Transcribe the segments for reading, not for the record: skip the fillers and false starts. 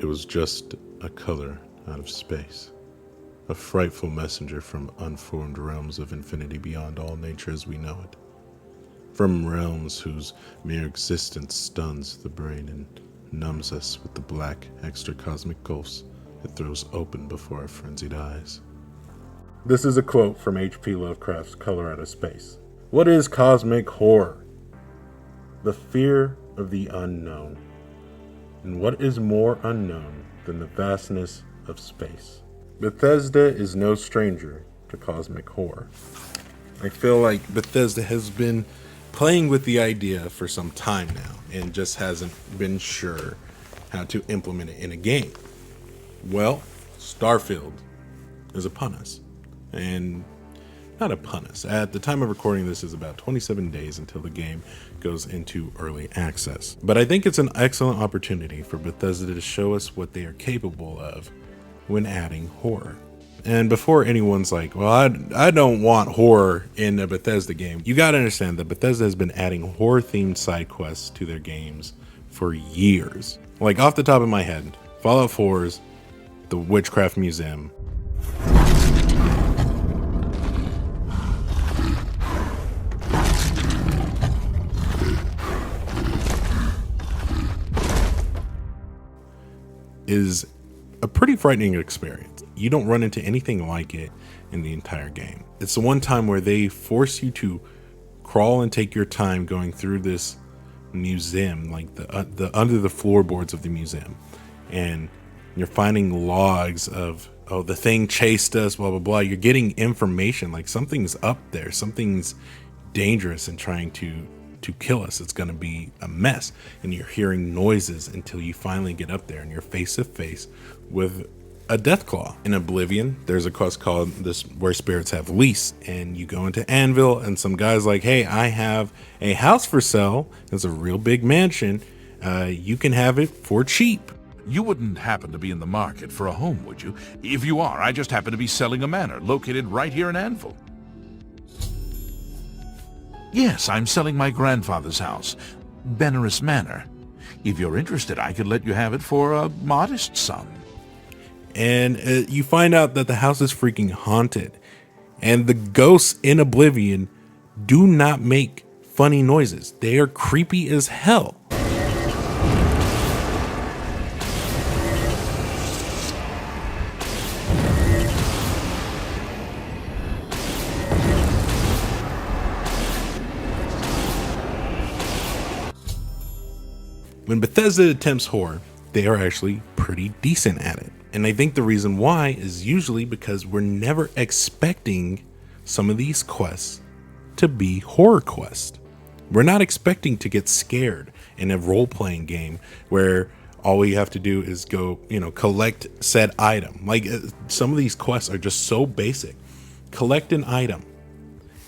It was just a color out of space, a frightful messenger from unformed realms of infinity beyond all nature as we know it, from realms whose mere existence stuns the brain and numbs us with the black extra-cosmic gulfs it throws open before our frenzied eyes. This is a quote from H.P. Lovecraft's Color Out of Space. What is cosmic horror? The fear of the unknown. And what is more unknown than the vastness of space? Bethesda is no stranger to cosmic horror. I feel like Bethesda has been playing with the idea for some time now and just hasn't been sure how to implement it in a game. Well, Starfield is upon us. And not upon us. At the time of recording this is about 27 days until the game goes into early access. But I think it's an excellent opportunity for Bethesda to show us what they are capable of when adding horror. And before anyone's like, well, I don't want horror in a Bethesda game, you gotta understand that Bethesda has been adding horror-themed side quests to their games for years. Like, off the top of my head, Fallout 4's The Witchcraft Museum, is a pretty frightening experience. You don't run into anything like it in the entire game. It's the one time where they force you to crawl and take your time going through this museum, like the under the floorboards of the museum, and you're finding logs of, oh, the thing chased us, blah blah blah. You're getting information like something's up there, something's dangerous and trying to kill us. It's going to be a mess. And you're hearing noises until you finally get up there and you're face to face with a Deathclaw. In Oblivion, there's a quest called this Where Spirits Have Lease, and you go into Anvil and some guy's like, hey, I have a house for sale. It's a real big mansion. You can have it for cheap. You wouldn't happen to be in the market for a home, would you? If you are, I just happen to be selling a manor located right here in Anvil. Yes, I'm selling my grandfather's house, Benaris Manor. If you're interested, I could let you have it for a modest sum. And you find out that the house is freaking haunted. And the ghosts in Oblivion do not make funny noises. They are creepy as hell. When Bethesda attempts horror, they are actually pretty decent at it. And I think the reason why is usually because we're never expecting some of these quests to be horror quests. We're not expecting to get scared in a role-playing game where all you have to do is go, collect said item. Like, some of these quests are just so basic. Collect an item,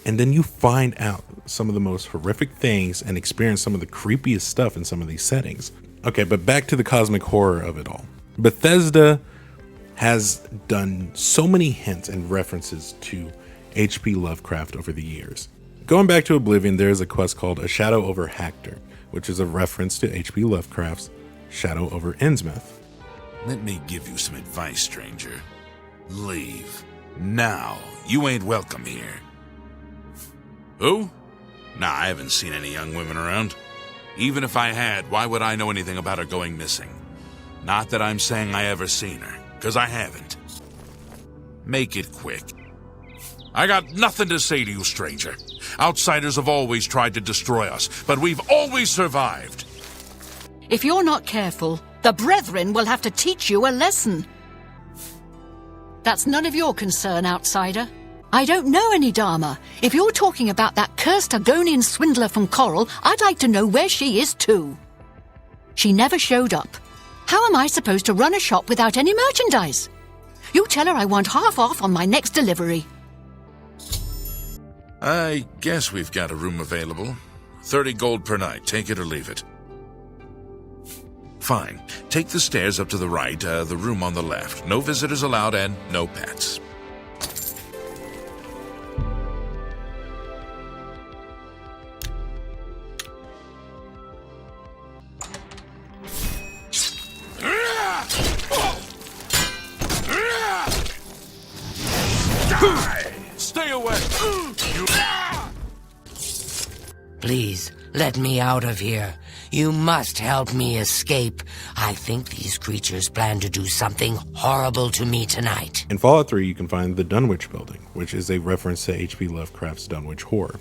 and then you find out some of the most horrific things and experience some of the creepiest stuff in some of these settings. Okay, but back to the cosmic horror of it all. Bethesda has done so many hints and references to H.P. Lovecraft over the years. Going back to Oblivion, there's a quest called A Shadow over Hactor, which is a reference to H.P. Lovecraft's Shadow over Innsmouth. Let me give you some advice, stranger. Leave. Now. You ain't welcome here. Who? Nah, I haven't seen any young women around. Even if I had, why would I know anything about her going missing? Not that I'm saying I ever seen her, because I haven't. Make it quick. I got nothing to say to you, stranger. Outsiders have always tried to destroy us, but we've always survived. If you're not careful, the Brethren will have to teach you a lesson. That's none of your concern, outsider. I don't know any Dharma. If you're talking about that cursed Argonian swindler from Coral, I'd like to know where she is too. She never showed up. How am I supposed to run a shop without any merchandise? You tell her I want half off on my next delivery. I guess we've got a room available. 30 gold per night. Take it or leave it. Fine. Take the stairs up to the right, the room on the left. No visitors allowed and no pets. Please, let me out of here. You must help me escape. I think these creatures plan to do something horrible to me tonight. In Fallout 3, you can find the Dunwich building, which is a reference to H.P. Lovecraft's Dunwich Horror.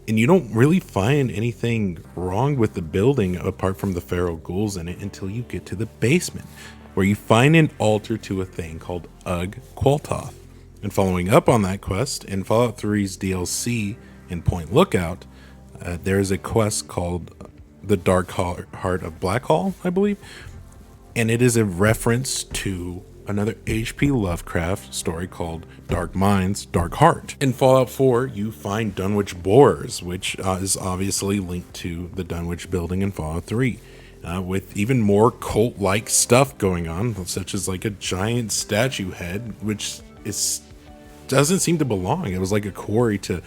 And you don't really find anything wrong with the building apart from the feral ghouls in it until you get to the basement, where you find an altar to a thing called Ugg Qualtoth. And following up on that quest, in Fallout 3's DLC in Point Lookout, there is a quest called the Dark Heart of Blackhall, I believe. And it is a reference to another H.P. Lovecraft story called Dark Minds, Dark Heart. In Fallout 4, you find Dunwich Boars, which is obviously linked to the Dunwich building in Fallout 3. With even more cult-like stuff going on, such as like a giant statue head, which doesn't seem to belong. It was like a quarry to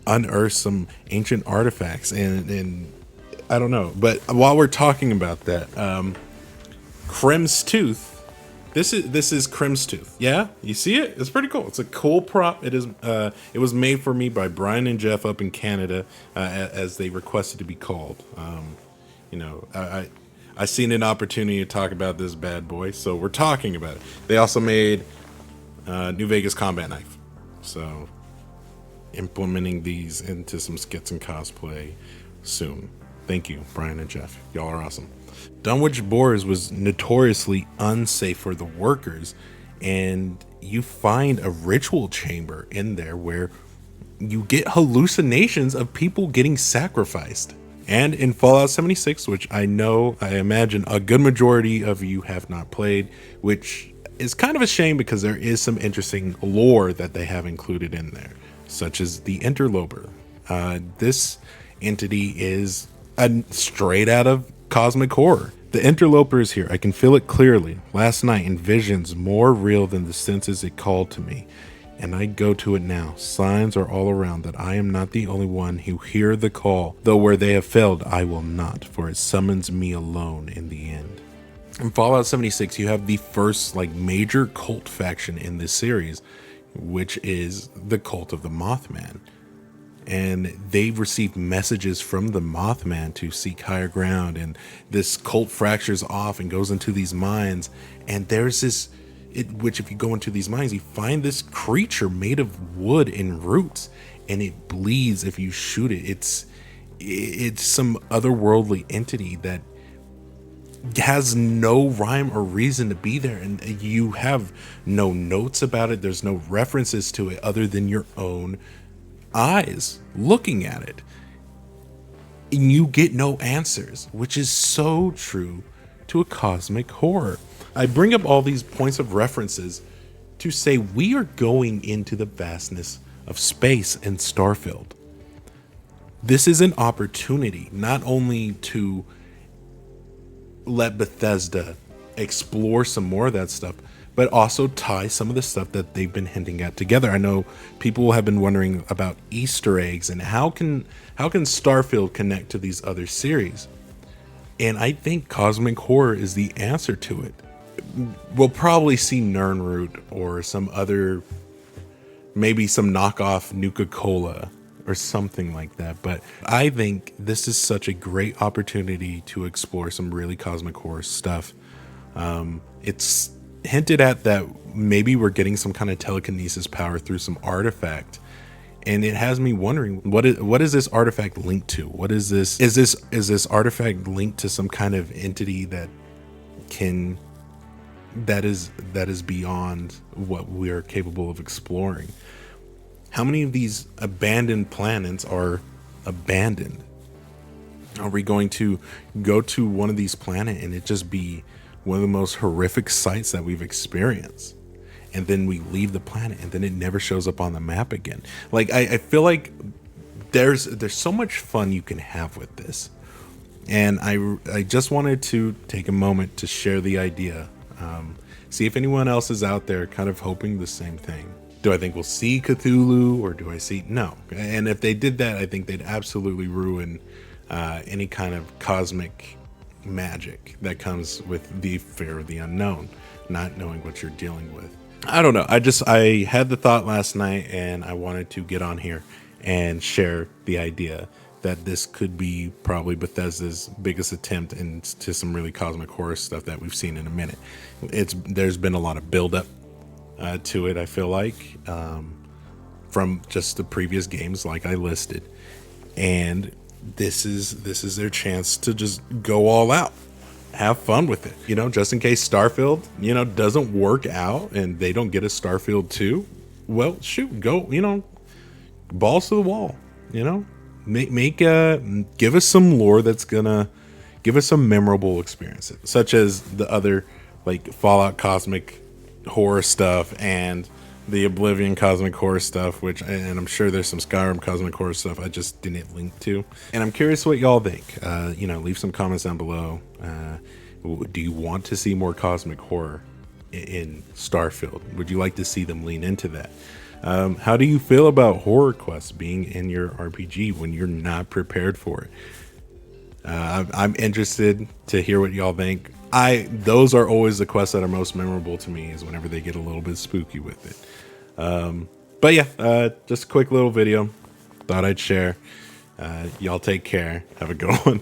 unearth some ancient artifacts, and I don't know. But while we're talking about that, Crim's Tooth. This is Crim's Tooth. Yeah, you see it? It's pretty cool. It's a cool prop. It is. It was made for me by Brian and Jeff up in Canada, as they requested to be called. I seen an opportunity to talk about this bad boy, so we're talking about it. They also made New Vegas combat knife, so implementing these into some skits and cosplay soon. Thank you, Brian and Jeff. Y'all are awesome. Dunwich Boars was notoriously unsafe for the workers, and you find a ritual chamber in there where you get hallucinations of people getting sacrificed. And in Fallout 76, which I imagine a good majority of you have not played, which is kind of a shame because there is some interesting lore that they have included in there, such as the Interloper. This entity is straight out of cosmic horror. The Interloper is here. I can feel it clearly. Last night in visions more real than the senses it called to me. And I go to it now. Signs are all around that I am not the only one who hear the call, though where they have failed, I will not, for it summons me alone in the end. In Fallout 76, you have the first major cult faction in this series, which is the Cult of the Mothman. And they've received messages from the Mothman to seek higher ground, and this cult fractures off and goes into these mines, and there's this which if you go into these mines, you find this creature made of wood and roots, and it bleeds if you shoot it. It's some otherworldly entity that has no rhyme or reason to be there, and you have no notes about it. There's no references to it other than your own eyes looking at it, and you get no answers, which is so true to a cosmic horror. I bring up all these points of references to say we are going into the vastness of space in Starfield. This is an opportunity not only to let Bethesda explore some more of that stuff, but also tie some of the stuff that they've been hinting at together. I know people have been wondering about Easter eggs and how can Starfield connect to these other series? And I think cosmic horror is the answer to it. We'll probably see Nernroot or some other, maybe some knockoff Nuka-Cola or something like that. But I think this is such a great opportunity to explore some really cosmic horror stuff. It's hinted at that maybe we're getting some kind of telekinesis power through some artifact. And it has me wondering, what is this artifact linked to? What is this? Is this artifact linked to some kind of entity that is beyond what we are capable of exploring? How many of these abandoned planets are abandoned? Are we going to go to one of these planets and it just be one of the most horrific sights that we've experienced? And then we leave the planet and then it never shows up on the map again. I feel like there's so much fun you can have with this. And I just wanted to take a moment to share the idea. See if anyone else is out there kind of hoping the same thing. Do I think we'll see Cthulhu, or do I see... No. And if they did that, I think they'd absolutely ruin any kind of cosmic magic that comes with the fear of the unknown, not knowing what you're dealing with. I don't know. I had the thought last night, and I wanted to get on here and share the idea that this could be probably Bethesda's biggest attempt into some really cosmic horror stuff that we've seen in a minute. There's been a lot of build up to it, I feel like, from just the previous games like I listed, and this is their chance to just go all out, have fun with it, you know, just in case Starfield, you know, doesn't work out and they don't get a Starfield 2. Well, shoot, go, you know, balls to the wall, you know, give us some lore that's gonna give us some memorable experiences, such as the other like Fallout cosmic horror stuff and the Oblivion cosmic horror stuff, and I'm sure there's some Skyrim cosmic horror stuff I just didn't link to. And I'm curious what y'all think. You know, leave some comments down below. Do you want to see more cosmic horror in Starfield? Would you like to see them lean into that? How do you feel about horror quests being in your RPG when you're not prepared for it? I'm interested to hear what y'all think. Those are always the quests that are most memorable to me, is whenever they get a little bit spooky with it. But yeah, just a quick little video. Thought I'd share. Y'all take care. Have a good one.